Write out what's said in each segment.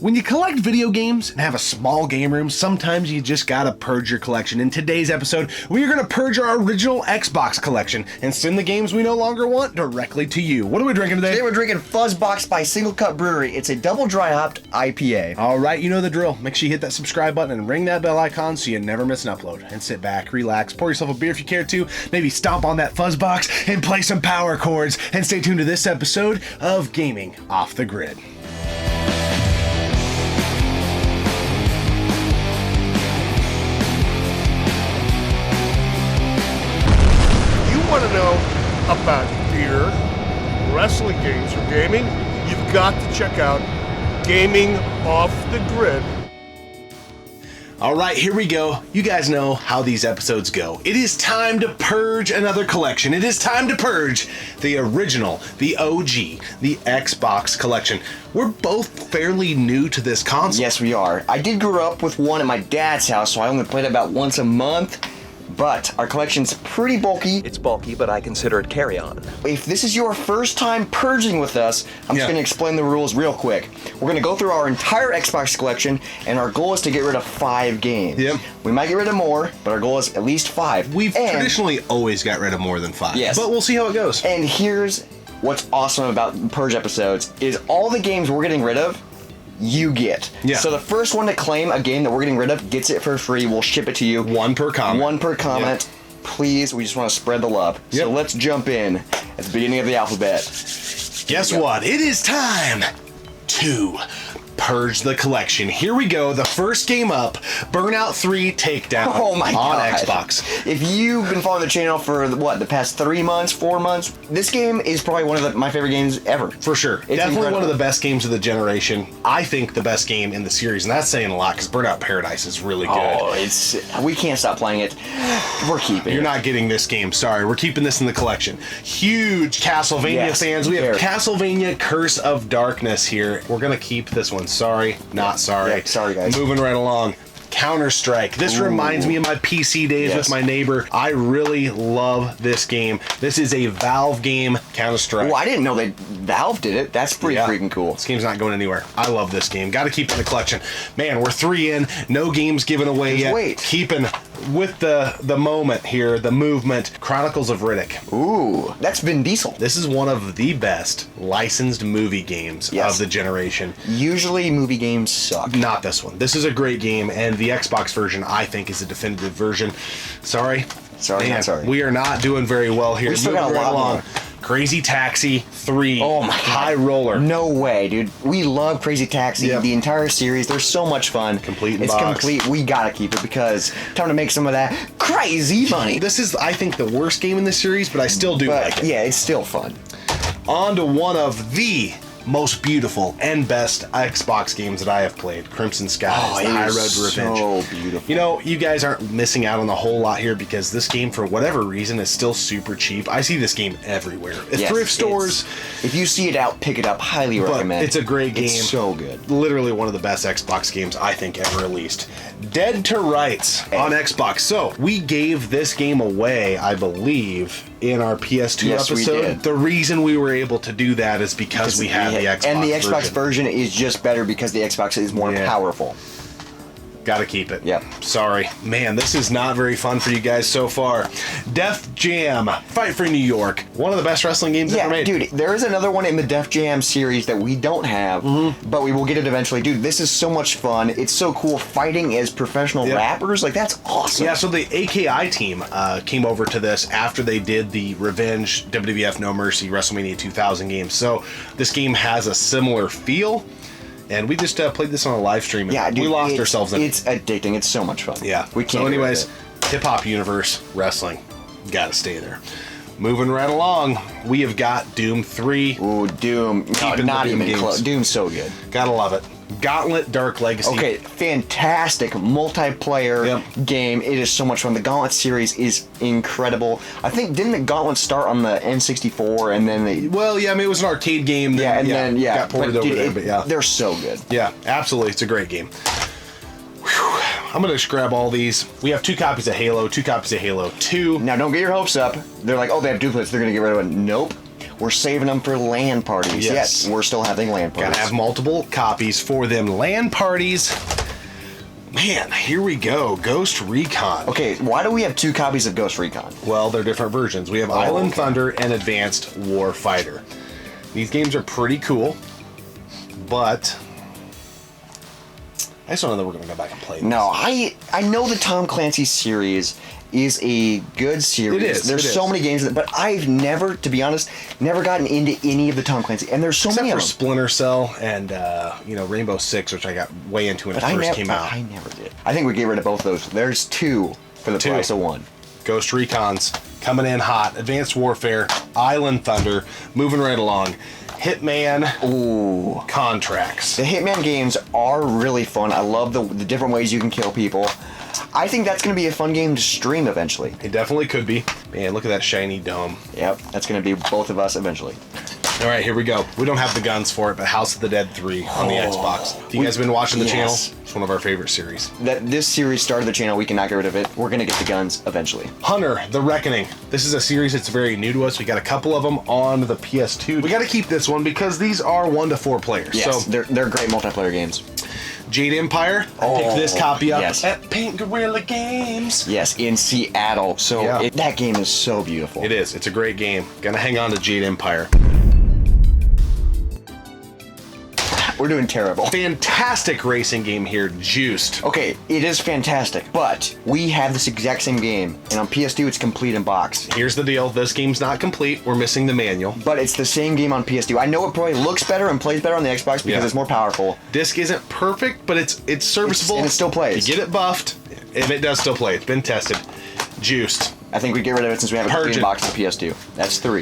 When you collect video games and have a small game room, sometimes you just gotta purge your collection. In today's episode, we are gonna purge our original Xbox collection and send the games we no longer want directly to you. What are we drinking today? Today we're drinking Fuzzbox by Singlecut Brewery. It's a double dry hopped IPA. All right, you know the drill. Make sure you hit that subscribe button and ring that bell icon so you never miss an upload. And sit back, relax, pour yourself a beer if you care to, maybe stomp on that Fuzzbox and play some power chords. And stay tuned to this episode of Gaming Off the Grid. Want to know about beer, wrestling games, or gaming, you've got to check out Gaming Off the Grid. All right, here we go. You guys know how these episodes go. It is time to purge another collection. It is time to purge the original, the OG, the Xbox collection. We're both fairly new to this console. Yes, we are. I did grow up with one at my dad's house, so I only played it about once a month. But our collection's pretty bulky. It's bulky, but I consider it carry-on. If this is your first time purging with us, I'm just going to explain the rules real quick. We're going to go through our entire Xbox collection, and our goal is to get rid of 5 games. Yep. We might get rid of more, but our goal is at least 5. We've traditionally always got rid of more than 5. Yes. But we'll see how it goes. And here's what's awesome about Purge episodes is all the games we're getting rid of, you get. Yeah. So the first one to claim a game that we're getting rid of gets it for free. We'll ship it to you. One per comment. One per comment. Yep. Please, we just want to spread the love. Yep. So let's jump in at the beginning of the alphabet. Guess what? It is time to purge the collection. Here we go. The first game up, Burnout 3 Takedown Oh my on God. Xbox. If you've been following the channel for the past 3 months, 4 months, this game is probably one of my favorite games ever. For sure. It's Definitely incredible. one of the best games of the generation. I think the best game in the series, and that's saying a lot because Burnout Paradise is really good. Oh, we can't stop playing it. We're keeping it. You're not getting this game. Sorry. We're keeping this in the collection. Huge Castlevania Yes, fans. We have very. Castlevania Curse of Darkness here. We're going to keep this one. Sorry. Not sorry. Yeah, sorry, guys. Moving right along. Counter-Strike. This reminds me of my PC days Yes. with my neighbor. I really love this game. This is a Valve game, Counter-Strike. Well, I didn't know that Valve did it. That's pretty freaking cool. This game's not going anywhere. I love this game. Got to keep it in the collection. Man, we're 3 in. No games given away yet. Wait. Keeping with the moment here, the movement. Chronicles of Riddick. Ooh, that's Vin Diesel. This is one of the best licensed movie games of the generation. Usually movie games suck. Not this one. This is a great game, and the Xbox version, I think, is a definitive version. Sorry. Sorry, Man, not sorry. We are not doing very well here. We still got a Moving lot right more. Crazy Taxi 3. Oh my God. High Roller. No way, dude. We love Crazy Taxi, Yep. the entire series. They're so much fun. Complete in It's box. complete. We gotta keep it because time to make some of that crazy money. This is, I think, the worst game in the series, but I still do like it. Yeah, it's still fun. On to one of the most beautiful and best Xbox games that I have played, Crimson Skies, The High Road to Revenge. So beautiful. You know, you guys aren't missing out on a whole lot here because this game, for whatever reason, is still super cheap. I see this game everywhere. At Yes, thrift stores. if you see it out, pick it up. Highly But recommend. it's a great game. It's so good. Literally one of the best Xbox games I think ever released. Dead to Rights on Xbox. So we gave this game away, I believe, in our PS2 Yes, we episode. did. The reason we were able to do that is because we had the Xbox and the Xbox version. version is just better because the Xbox is more powerful. Gotta keep it. Yep. Sorry. Man, this is not very fun for you guys so far. Def Jam, Fight for New York. One of the best wrestling games ever made. Dude, there is another one in the Def Jam series that we don't have, but we will get it eventually. Dude, this is so much fun. It's so cool fighting as professional rappers. Like, that's awesome. Yeah, so the AKI team came over to this after they did the Revenge WWF No Mercy WrestleMania 2000 game. So this game has a similar feel. And we just played this on a live stream. And Yeah, dude, we lost ourselves in it. It's addicting. It's so much fun. Yeah. We can't. So anyways, Hip Hop Universe Wrestling. Gotta stay there. Moving right along, we have got Doom 3. Ooh, Doom. No, Keeping not the Doom even games. close. Doom's so good. Gotta love it. Gauntlet Dark Legacy. Okay, fantastic multiplayer game. It is so much fun. The Gauntlet series is incredible. I think, didn't the Gauntlet start on the N64 and then they... Well, yeah, I mean, it was an arcade game. That, then got ported over dude, there, but yeah. They're so good. Yeah, absolutely. It's a great game. Whew. I'm going to just grab all these. We have 2 copies of Halo, 2 copies of Halo 2. Now, don't get your hopes up. They're like, oh, they have duplicates. They're going to get rid of it. Nope. We're saving them for LAN parties. Yes. We're still having LAN parties. Gotta have multiple copies for them LAN parties. Man, here we go. Ghost Recon. Okay, why do we have 2 copies of Ghost Recon? Well, they're different versions. We have Island Thunder and Advanced War Fighter. These games are pretty cool, but I just don't know that we're going to go back and play these. No, I know the Tom Clancy series is a good series. It is. There's so many games, but I've never, to be honest, never gotten into any of the Tom Clancy, and there's so Except many for of them. Splinter Cell and Rainbow Six, which I got way into when it first came out. I never did. I think we get rid of both of those. There's 2 for the price of 1. Ghost Recons coming in hot. Advanced Warfare, Island Thunder, moving right along. Hitman contracts. The Hitman games are really fun. I love the different ways you can kill people. I think that's going to be a fun game to stream eventually. It definitely could be. Man, look at that shiny dome. Yep, that's going to be both of us eventually. All right, here we go. We don't have the guns for it, but House of the Dead 3 on the Xbox. Have you guys been watching the channel? It's one of our favorite series. This series started the channel. We cannot get rid of it. We're going to get the guns eventually. Hunter, The Reckoning. This is a series that's very new to us. We got a couple of them on the PS2. We got to keep this one because these are 1 to 4 players. Yes, so they're great multiplayer games. Jade Empire. I picked this copy up yes. at Paint Gorilla Games. Yes, in Seattle. So that game is so beautiful. It is. It's a great game. Gonna hang on to Jade Empire. We're doing terrible. Fantastic racing game here, Juiced. Okay, it is fantastic, but we have this exact same game, and on PS2 it's complete in box. Here's the deal. This game's not complete. We're missing the manual. But it's the same game on PS2. I know it probably looks better and plays better on the Xbox because it's more powerful. Disc isn't perfect, but it's serviceable. And it still plays. You get it buffed, and it does still play. It's been tested. Juiced. I think we get rid of it since we have a complete in box on PS2. That's 3.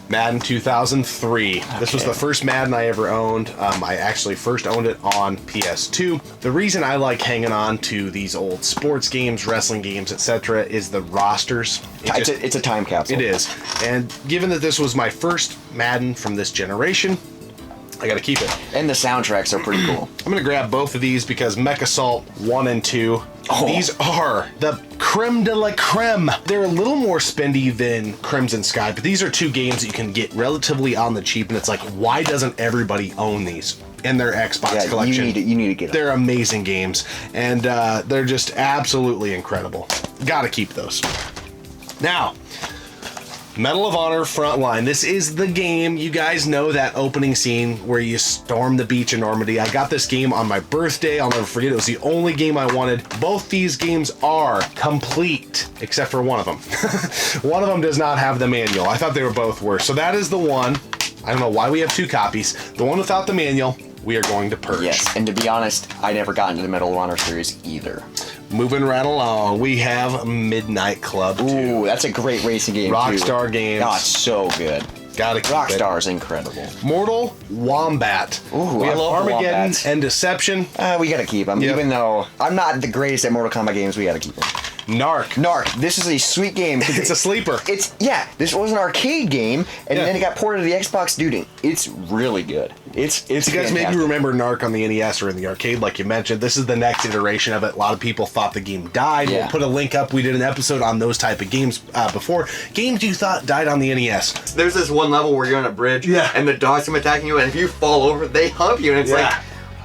Madden 2003. Okay. This was the first Madden I ever owned. I actually first owned it on PS2. The reason I like hanging on to these old sports games, wrestling games, etc., is the rosters. It's a time capsule. It is. And given that this was my first Madden from this generation, I gotta keep it. And the soundtracks are pretty cool. I'm gonna grab both of these because Mech Assault 1 and 2, these are the creme de la creme. They're a little more spendy than Crimson Sky, but these are 2 games that you can get relatively on the cheap, and it's like, why doesn't everybody own these in their Xbox collection? You need to get them. They're amazing games, and they're just absolutely incredible. Gotta keep those. Now, Medal of Honor Frontline. This is the game. You guys know that opening scene where you storm the beach in Normandy. I got this game on my birthday. I'll never forget. It was the only game I wanted. Both these games are complete, except for one of them. One of them does not have the manual. I thought they were both worse. So that is the one. I don't know why we have 2 copies. The one without the manual, we are going to purge. Yes, and to be honest, I never got into the Medal of Honor series either. Moving right along, we have Midnight Club 2. Ooh, that's a great racing game Rockstar Games. Oh, it's so good. Gotta keep Rockstar is incredible. Mortal Wombat. Ooh, we have I love Armageddon Wombats. and Deception. We gotta keep them, even though I'm not the greatest at Mortal Kombat games. We gotta keep them. Narc. This is a sweet game. It's a sleeper. This was an arcade game, and then it got ported to the Xbox. Dude, it's really good. It's you guys maybe remember Narc on the NES or in the arcade, like you mentioned. This is the next iteration of it. A lot of people thought the game died. Yeah. We'll put a link up. We did an episode on those type of games before. Games you thought died on the NES. There's this one level where you're on a bridge, and the dogs come attacking you, and if you fall over, they hump you, and it's like,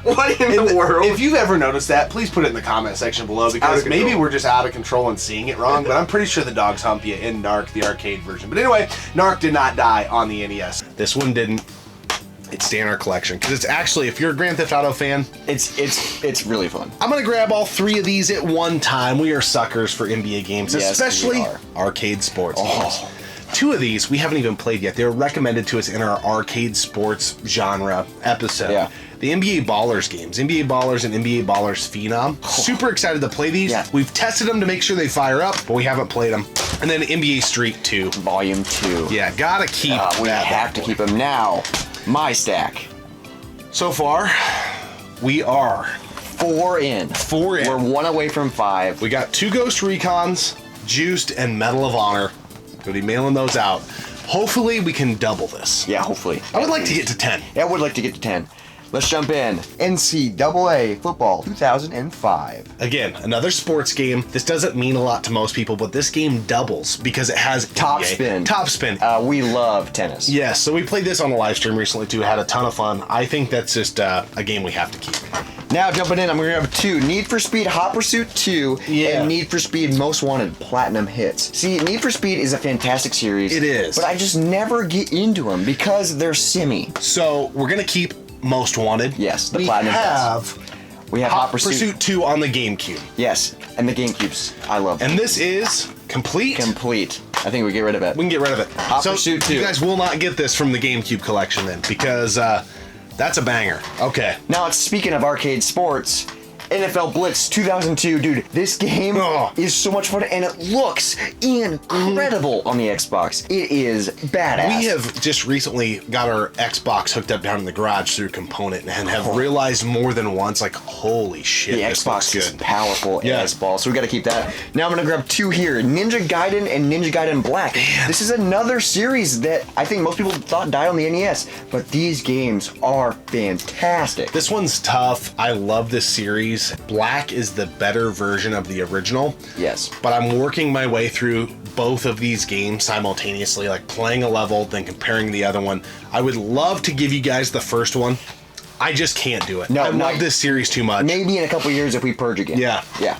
what in the world? If you've ever noticed that, please put it in the comment section below, because maybe we're just out of control and seeing it wrong, but I'm pretty sure the dogs hump you in Narc, the arcade version. But anyway, Narc did not die on the NES. This one didn't. It's stay in our collection, because it's actually, if you're a Grand Theft Auto fan, it's really fun. I'm going to grab all 3 of these at one time. We are suckers for NBA games, especially arcade sports games. 2 of these we haven't even played yet. They were recommended to us in our arcade sports genre episode. Yeah. The NBA Ballers games, NBA Ballers and NBA Ballers Phenom. Super excited to play these. Yeah. We've tested them to make sure they fire up, but we haven't played them. And then NBA Street 2. Volume 2. Yeah, gotta keep We have to keep them now. My stack. So far, we are 4 in. 4 in. We're 1 away from 5. We got 2 Ghost Recons, Juiced, and Medal of Honor. Gonna be mailing those out. Hopefully we can double this. Yeah, hopefully. I would like to get to 10. Yeah, I would like to get to 10. let's jump in. NCAA Football 2005. Again, another sports game. This doesn't mean a lot to most people, but this game doubles because it has Top spin. Top spin. We love tennis. Yes, so we played this on a live stream recently too. Had a ton of fun. I think that's just a game we have to keep. Now jumping in, I'm going to have 2. Need for Speed Hot Pursuit 2 and Need for Speed Most Wanted Platinum Hits. See, Need for Speed is a fantastic series. It is. But I just never get into them because they're simmy. So we're going to keep Most Wanted. Yes, the we Platinum have We have Hot Pursuit 2 on the GameCube. Yes, and the GameCubes. I love them. And this is complete. Complete. I think we get rid of it. We can get rid of it. Hot Pursuit 2. You guys will not get this from the GameCube collection then, because that's a banger. Okay. Now, speaking of arcade sports, NFL Blitz 2002, dude, this game is so much fun and it looks incredible on the Xbox. It is badass. We have just recently got our Xbox hooked up down in the garage through Component and have realized more than once, like, holy shit, the this Xbox looks is good. powerful as ball, so we got to keep that. Now I'm going to grab 2 here, Ninja Gaiden and Ninja Gaiden Black. Man. This is another series that I think most people thought died on the NES, but these games are fantastic. This one's tough. I love this series. Black is the better version of the original. Yes. But I'm working my way through both of these games simultaneously, like playing a level, then comparing the other one. I would love to give you guys the first one. I just can't do it. No, I love this series too much. Maybe in a couple years if we purge again. Yeah. Yeah.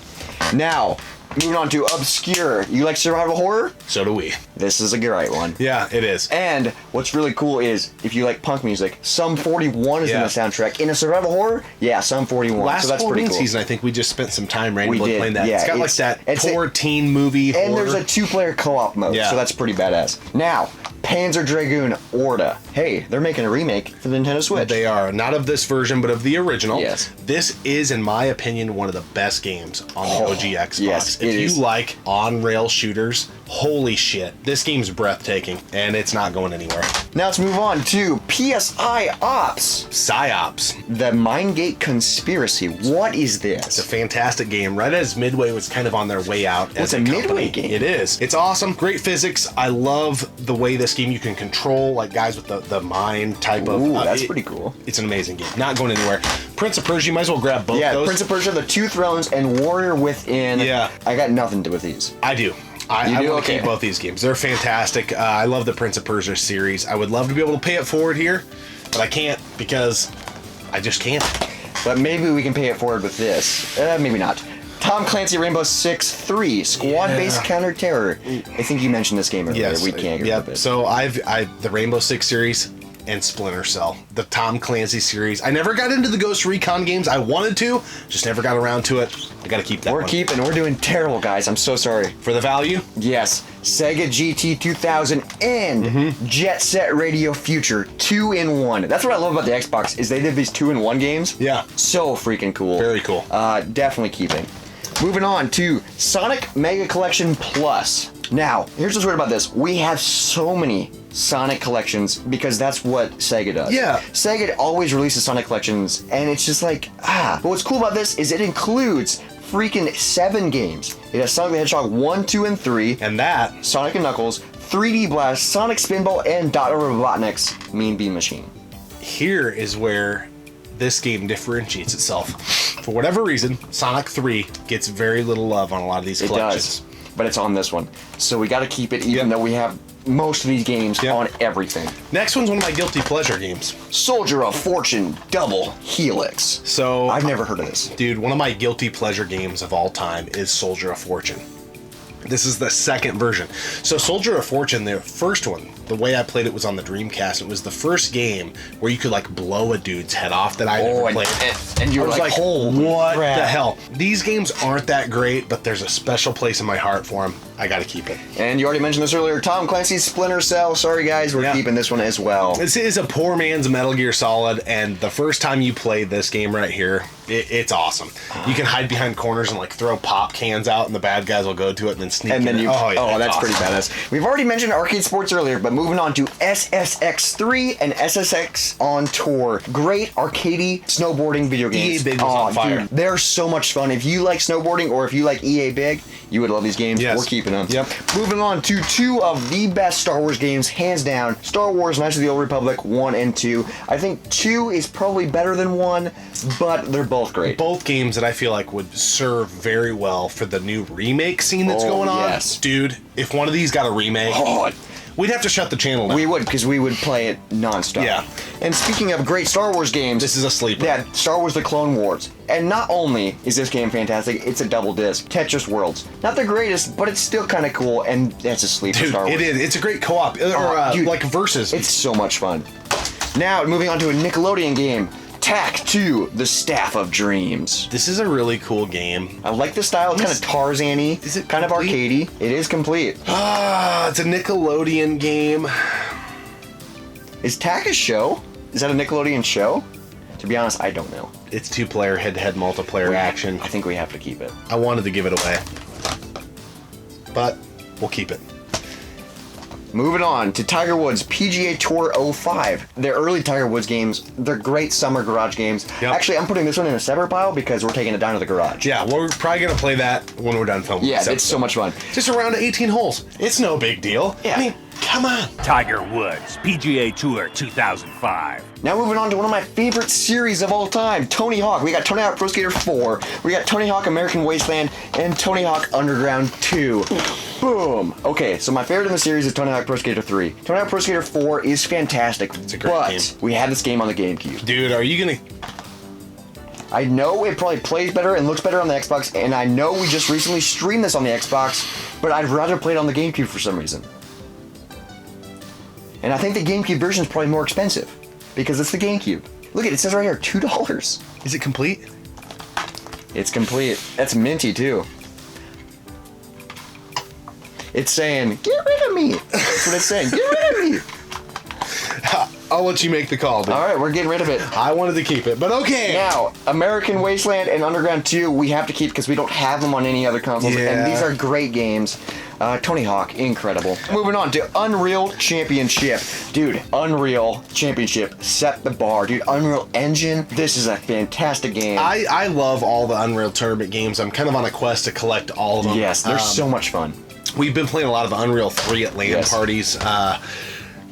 Now, moving on to obscure. You like survival horror? So do we. This is a great one. Yeah, it is. And what's really cool is if you like punk music, Sum 41 is in the soundtrack. In a survival horror, Sum 41. Last so that's pretty cool. season, I think we just spent some time randomly did, playing that. yeah, It's got like that poor teen movie And horror. there's a 2-player co-op mode, so that's pretty badass. Now, Panzer Dragoon Orta. Hey, they're making a remake for the Nintendo Switch. They are. Not of this version, but of the original. Yes. This is, in my opinion, one of the best games on the OG Xbox. Yes, if you is. like on-rail shooters, holy shit. This game's breathtaking, and it's not going anywhere. Now let's move on to PSI Ops. PsyOps. The Mindgate Conspiracy. What is this? It's a fantastic game. Right as Midway was kind of on their way out as a company. Midway game? It is. It's awesome. Great physics. I love the way this game you can control like guys with the mind type of. Ooh, that's pretty cool. It's an amazing game. Not going anywhere. Prince of Persia. You might as well grab both those. Prince of Persia, The Two Thrones, and Warrior Within. Yeah. I got nothing to do with these. I do. I do? want to Okay. keep both these games. They're fantastic. I love the Prince of Persia series. I would love to be able to pay it forward here, but I can't because I just can't. But maybe we can pay it forward with this. Maybe not. Tom Clancy Rainbow Six 3 Squad-Based Counter-Terror. I think you mentioned this game earlier. Yes. We can't get rid of it. So the Rainbow Six series and Splinter Cell, the Tom Clancy series. I never got into the Ghost Recon games. I wanted to, just never got around to it. I got to keep that. We're doing terrible, guys. I'm so sorry. For the value. Yes, Sega GT 2000 and Jet Set Radio Future 2-in-1. That's what I love about the Xbox is they did these 2-in-1 games. Yeah. So freaking cool. Very cool. Definitely keeping. Moving on to Sonic Mega Collection Plus. Now, here's what's weird about this. We have so many Sonic collections because that's what Sega does. Yeah. Sega always releases Sonic collections, and it's just like, But what's cool about this is it includes freaking 7 games. It has Sonic the Hedgehog 1, 2, and 3. And that. Sonic and Knuckles, 3D Blast, Sonic Spinball, and Dr. Robotnik's Mean Bean Machine. Here is where this game differentiates itself. For whatever reason, Sonic 3 gets very little love on a lot of these collections. It does, but it's on this one. So we got to keep it even though we have most of these games on everything. Next one's one of my guilty pleasure games. Soldier of Fortune Double Helix. So I've never heard of this. Dude, one of my guilty pleasure games of all time is Soldier of Fortune. This is the second version. So Soldier of Fortune, the first one, the way I played it was on the Dreamcast. It was the first game where you could like blow a dude's head off that I ever played. And you were like, holy what crap. the hell? These games aren't that great, but there's a special place in my heart for them. I gotta keep it. And you already mentioned this earlier, Tom Clancy's Splinter Cell. Sorry guys, we're keeping this one as well. This is a poor man's Metal Gear Solid, and the first time you played this game right here, It's awesome. You can hide behind corners and like throw pop cans out, and the bad guys will go to it and then sneak. And then in. you. That's awesome. pretty badass. We've already mentioned arcade sports earlier, but moving on to SSX3 and SSX on Tour. Great arcadey snowboarding video games. EA Big was on fire. Dude, they're so much fun. If you like snowboarding or if you like EA Big, you would love these games. Yes. We're keeping them. Yep. Moving on to two of the best Star Wars games, hands down. Star Wars Knights of the Old Republic 1 and 2. I think 2 is probably better than 1, but they're both great. Both games that I feel like would serve very well for the new remake scene that's going on. Yes. Dude, if one of these got a remake, we'd have to shut the channel down. We would, because we would play it nonstop. Yeah. And speaking of great Star Wars games, This is a sleeper. Yeah, Star Wars: The Clone Wars. And not only is this game fantastic, it's a double disc. Tetris Worlds. Not the greatest, but it's still kind of cool, and that's a sleeper Dude, Star Wars. it is. It's a great co-op. Dude, Like versus. It's so much fun. Now, moving on to a Nickelodeon game. Tak 2, The Staff of Dreams. This is a really cool game. I like the style. It's kind of Tarzan-y. Is it kind of complete? arcadey? It is complete. It's a Nickelodeon game. Is Tak a show? Is that a Nickelodeon show? To be honest, I don't know. It's 2-player head-to-head multiplayer action. I think we have to keep it. I wanted to give it away, but we'll keep it. Moving on to Tiger Woods PGA Tour 05. Their early Tiger Woods games, they're great summer garage games. Yep. Actually, I'm putting this one in a separate pile because we're taking it down to the garage. Yeah, we're probably going to play that when we're done filming. Yeah, this it's so episode. much fun. Just a round of 18 holes. It's no big deal. Yeah. I mean, come on. Tiger Woods, PGA Tour 2005. Now moving on to one of my favorite series of all time, Tony Hawk. We got Tony Hawk Pro Skater 4, we got Tony Hawk American Wasteland, and Tony Hawk Underground 2. Boom. Okay, so my favorite in the series is Tony Hawk Pro Skater 3. Tony Hawk Pro Skater 4 is fantastic. It's a great but game. we had this game on the GameCube. Dude, are you going to... I know it probably plays better and looks better on the Xbox, and I know we just recently streamed this on the Xbox, but I'd rather play it on the GameCube for some reason. And I think the GameCube version is probably more expensive, because it's the GameCube. Look at it, it says right here, $2. Is it complete? It's complete. That's minty, too. It's saying, get rid of me. That's what it's saying, get rid of me. I'll let you make the call, dude. All right, we're getting rid of it. I wanted to keep it, but okay. Now, American Wasteland and Underground 2, we have to keep because we don't have them on any other consoles. Yeah. And these are great games. Tony Hawk, incredible. Moving on to Unreal Championship. Dude, Unreal Championship set the bar. Dude, Unreal Engine, this is a fantastic game. I love all the Unreal Tournament games. I'm kind of on a quest to collect all of them. Yes, they're so much fun. We've been playing a lot of Unreal 3 at LAN Yes. parties.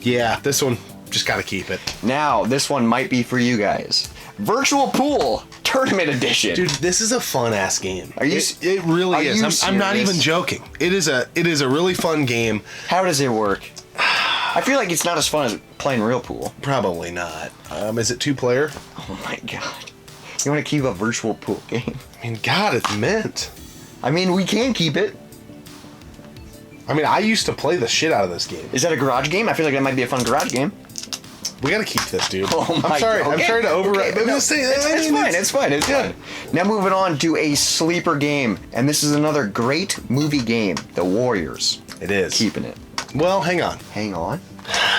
Yeah, this one, just got to keep it. Now, this one might be for you guys. Virtual Pool Tournament Edition. Dude, this is a fun ass game. Are you? It really are you is. I'm not serious? even joking. It is a really fun game. How does it work? I feel like it's not as fun as playing real pool. Probably not. Is it 2-player? Oh my god. You want to keep a virtual pool game? I mean, God, it's mint. I mean, we can keep it. I mean, I used to play the shit out of this game. Is that a garage game? I feel like that might be a fun garage game. We gotta keep this, dude. Oh my I'm sorry. God. I'm Okay. sorry to override. Okay, But no, I'm just saying, it's I mean, fine. It's fine. It's yeah. fine. Now moving on to a sleeper game, and this is another great movie game, The Warriors. It is. Keeping it. Well, hang on. Hang on.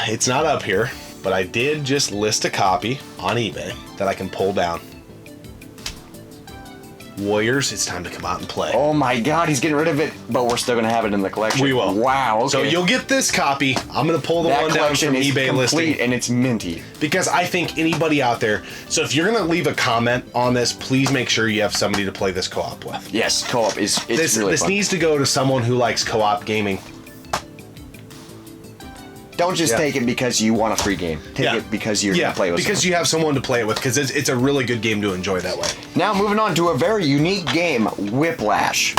It's not up here, but I did just list a copy on eBay that I can pull down. Warriors, it's time to come out and play. Oh my god, he's getting rid of it, but we're still gonna have it in the collection. We will. Wow. Okay. So you'll get this copy. I'm gonna pull the that one down collection from is eBay complete listing and it's minty. because I think anybody out there. So if you're gonna leave a comment on this, please make sure you have somebody to play this co-op with. Yes, co-op is This really this fun. needs to go to someone who likes co-op gaming. Don't just Yeah. take it because you want a free game. Take Yeah. it because you're Yeah, gonna play with because someone. you have someone to play it with. Because it's a really good game to enjoy that way. Now moving on to a very unique game, Whiplash.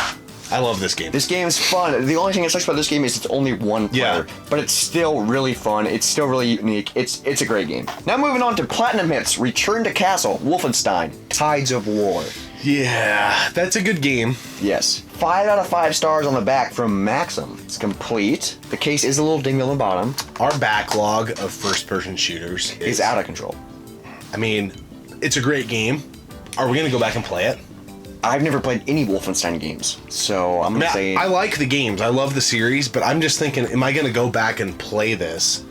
I love this game. This game is fun. The only thing that sucks about this game is it's only one player, but it's still really fun. It's still really unique. It's a great game. Now moving on to Platinum Hits, Return to Castle, Wolfenstein, Tides of War. Yeah, that's a good game. Yes. 5 out of 5 stars on the back from Maxim. It's complete. The case is a little dingy on the bottom. Our backlog of first-person shooters It's out of control. I mean, it's a great game. Are we gonna go back and play it? I've never played any Wolfenstein games, so I'm gonna say I like the games. I love the series, but I'm just thinking, am I gonna go back and play this?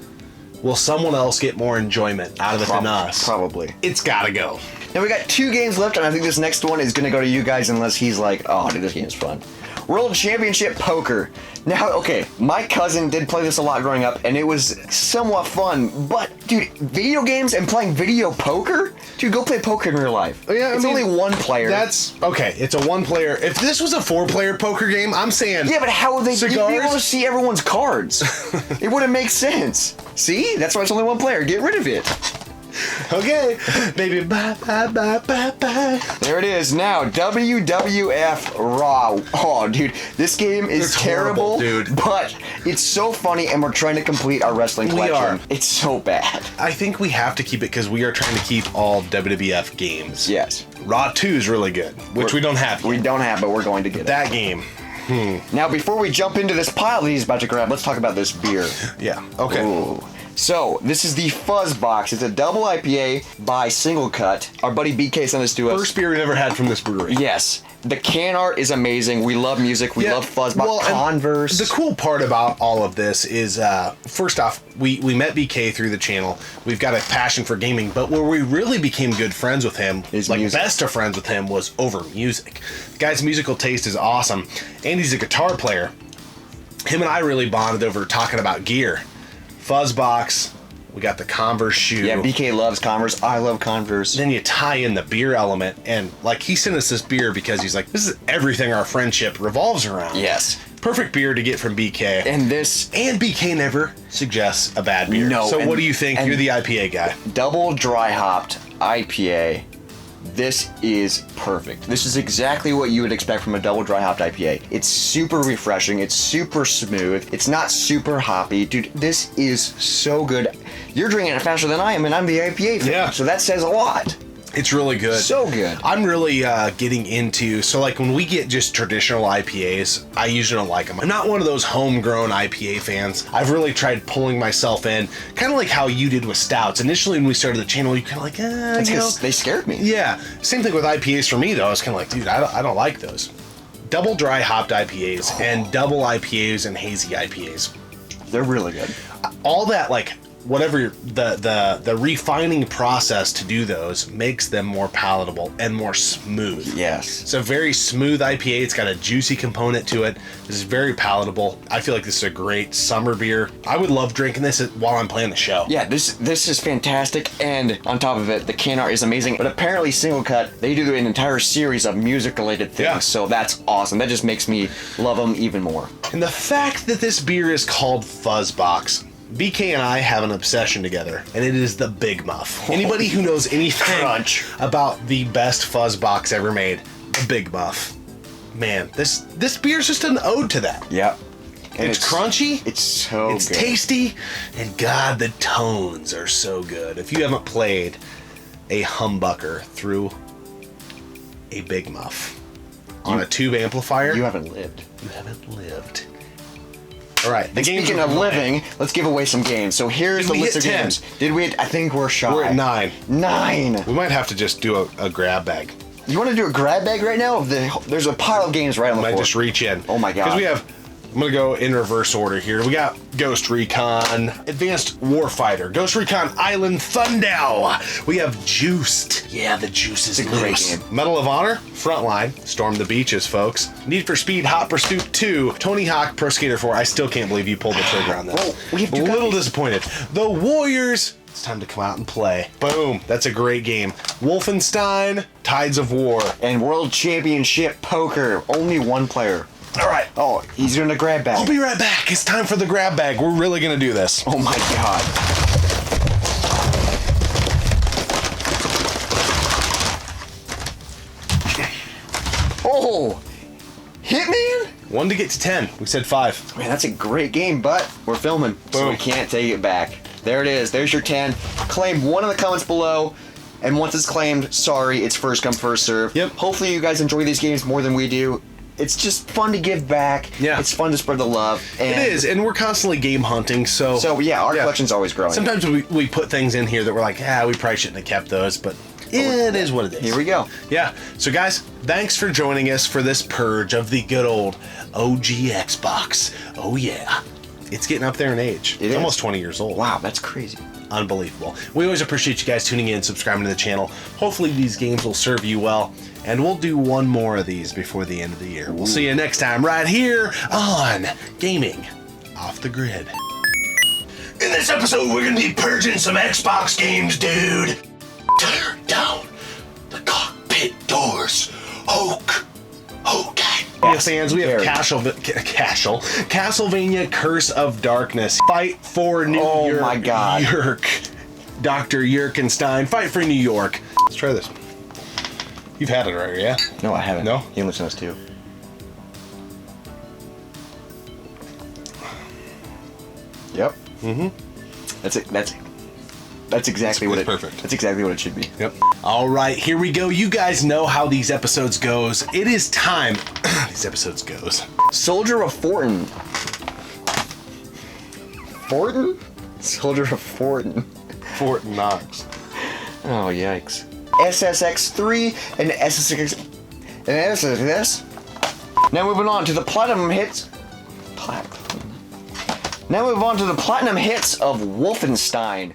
Will someone else get more enjoyment out of it than us? Probably. It's gotta go. Now we got 2 games left, and I think this next one is gonna go to you guys unless he's like, oh, dude, this game is fun. World Championship Poker. Now, okay, my cousin did play this a lot growing up, and it was somewhat fun, but, dude, video games and playing video poker? Dude, go play poker in real life. Yeah, it's only one player. That's, okay, it's a 1 player. If this was a 4-player poker game, I'm saying... Yeah, but how would they be able cigars? to see everyone's cards? It wouldn't make sense. See? That's why it's only 1 player. Get rid of it. Okay, baby, bye, bye, bye, bye, bye. There it is. Now, WWF Raw. Oh, dude, this game is It's terrible, horrible, dude. but it's so funny, and we're trying to complete our wrestling We collection. are. It's so bad. I think we have to keep it because we are trying to keep all WWF games. Yes. Raw 2 is really good, which we don't have yet. We don't have, but we're going to get That game. Now, before we jump into this pile that he's about to grab, let's talk about this beer. Yeah, okay. Ooh. So, this is the Fuzzbox. It's a double IPA by Singlecut. Our buddy BK sent this to us. First beer we've ever had from this brewery. Yes. The can art is amazing. We love music. We love Fuzzbox. Well, and Converse. The cool part about all of this is, first off, we met BK through the channel. We've got a passion for gaming, but where we really became good friends with him, Is like music. best of friends with him, was over music. The guy's musical taste is awesome, and he's a guitar player. Him and I really bonded over talking about gear. Fuzzbox, we got the Converse shoe. Yeah, BK loves Converse. I love Converse. Then you tie in the beer element, and like he sent us this beer because he's like, this is everything our friendship revolves around. Yes. Perfect beer to get from BK. And this And BK never suggests a bad beer. No, So and- what do you think? and- You're the IPA guy. double dry hopped IPA. This is perfect. This is exactly what you would expect from a double dry hopped IPA. It's super refreshing. It's super smooth. It's not super hoppy. Dude, this is so good. You're drinking it faster than I am, and I'm the IPA fan. Yeah. So that says a lot. It's really good. So good. I'm really getting into, so like when we get just traditional IPAs, I usually don't like them. I'm not one of those homegrown IPA fans. I've really tried pulling myself in, kind of like how you did with stouts. Initially when we started the channel, you kind of like, That's you know. because they scared me. Yeah, same thing with IPAs for me though. I was kind of like, dude, I don't like those. Double dry hopped IPAs and double IPAs and hazy IPAs. They're really good. All that, like, whatever the refining process to do those makes them more palatable and more smooth. Yes. It's a very smooth IPA. It's got a juicy component to it. This is very palatable. I feel like this is a great summer beer. I would love drinking this while I'm playing the show. Yeah, this is fantastic, and on top of it, the can art is amazing. But apparently, Singlecut, they do an entire series of music-related things, Yeah. so that's awesome. That just makes me love them even more. And the fact that this beer is called Fuzzbox, BK and I have an obsession together, and it is the Big Muff. Anybody who knows anything Crunch. about the best Fuzzbox ever made, the Big Muff. Man, this beer's just an ode to that. Yep. And It's crunchy. It's so It's good. tasty, and God, the tones are so good. If you haven't played a humbucker through a Big Muff on a tube amplifier, You haven't lived. you haven't lived. All right, the games Speaking we're of playing. living, let's give away some games. So here's Did the we list hit of 10? games. Did we? I think we're shy. We're at 9. 9. We might have to just do a grab bag. You want to do a grab bag right now? There's a pile of games right on the Might floor. just reach in. Oh my God. Because we have, I'm going to go in reverse order here. We got Ghost Recon, Advanced Warfighter, Ghost Recon Island Thundow. We have Juiced. Yeah, the juice is It's a great loose. game. Medal of Honor, Frontline, Storm the Beaches, folks. Need for Speed, Hot Pursuit 2, Tony Hawk, Pro Skater 4. I still can't believe you pulled the trigger on this. Well, we have a two little copies. disappointed. The Warriors. It's time to come out and play. Boom. That's a great game. Wolfenstein, Tides of War. And World Championship Poker. Only one player. All right. Oh, he's doing a grab bag. I'll be right back. It's time for the grab bag. We're really going to do this. Oh my God. Oh, Hitman? 1 to get to 10. We said 5. Man, that's a great game, but we're filming, so we Boom. can't take it back. There it is. There's your 10. Claim one in the comments below. And once it's claimed, sorry, it's first come, first serve. Yep. Hopefully you guys enjoy these games more than we do. It's just fun to give back. Yeah. It's fun to spread the love. And It is, and we're constantly game hunting, so... So, yeah, our collection's always growing. Sometimes we put things in here that we're like, we probably shouldn't have kept those, but it is what it is. Here we go. Yeah, so guys, thanks for joining us for this purge of the good old OG Xbox. Oh yeah. It's getting up there in age. It It's is. almost 20 years old. Wow, that's crazy. unbelievable. We always appreciate you guys tuning in, subscribing to the channel. Hopefully these games will serve you well, and we'll do one more of these before the end of the year. We'll see you next time right here on Gaming Off the Grid. In this episode, we're gonna be purging some Xbox games, dude. Tear down the cockpit doors. Okay. Fans, we have Castlevania Curse of Darkness. Fight for New York. Oh my God. Dr. Yerkenstein. Fight for New York. Let's try this. You've had it already, yeah? No, I haven't. No? You listen to us too. Yep. Mm-hmm. That's it. That's exactly what it. Perfect. That's exactly what it should be. Yep. All right, here we go. You guys know how these episodes goes. It is time. These episodes goes. Soldier of Fortin. Fortin? Soldier of Fortin. Fort Knox. Oh yikes. SSX3 and SSX and SSX. Now moving on to the platinum hits. Now move on to the platinum hits of Wolfenstein.